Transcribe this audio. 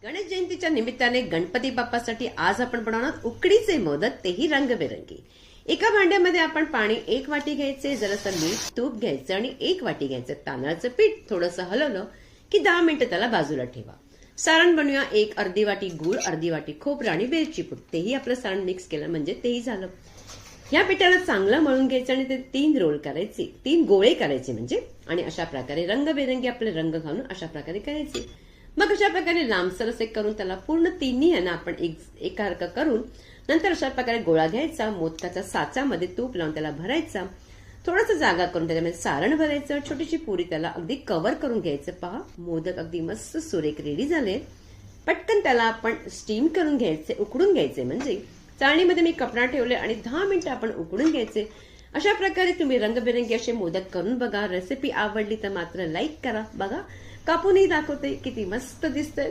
गणेश जयंतीच्या निमित्ताने गणपती बाप्पासाठी आज आपण बनवणार उकडीचे मोदक, तेही रंगबेरंगी। एका भांड्यामध्ये आपण पाणी 1 वाटी घ्यायचे, जरासं मीठ, तूप घ्यायचं आणि 1 वाटी घ्यायचं तांदळाचं पीठ। थोडंसं हलवलं की 10 मिनिटं त्याला बाजूला ठेवा। सारण बनवूया। अर्धी वाटी गूळ, अर्धी वाटी खोबरं आणि वेलची पूड, तेही आपलं सारण मिक्स केलं म्हणजे तेही झालं। या पिठाला चांगलं मळून घ्यायचं आणि ते 3 रोल करायचे, 3 गोळे करायचे म्हणजे, आणि अशा प्रकारे रंगबेरंगी आपले रंग घालून अशा प्रकारे करायचे। मग अशा प्रकारे लांबसर असे करून त्याला पूर्ण तिन्ही यांना आपण एकासारखं करून नंतर अशा प्रकारे गोळा घ्यायचा, मोदकाच्या साच्यामध्ये तूप लावून त्याला भरायचा, थोडंसं जागा करून त्याच्यामध्ये सारण भरायचं, छोटीशी पुरी त्याला अगदी कव्हर करून घ्यायचं। पहा, मोदक अगदी मस्त सुरेख रेडी झाले। पटकन त्याला आपण स्टीम करून घ्यायचे, उकडून घ्यायचे, म्हणजे चाळणीमध्ये मी कपडा ठेवले आणि 10 मिनिटं आपण उकडून घ्यायचे। अशा प्रकारे तुम्ही रंगबेरंगी असे मोदक करून बघा। रेसिपी आवडली तर मात्र लाईक करा। बघा, कापूनही दाखवते, किती मस्त दिसतंय।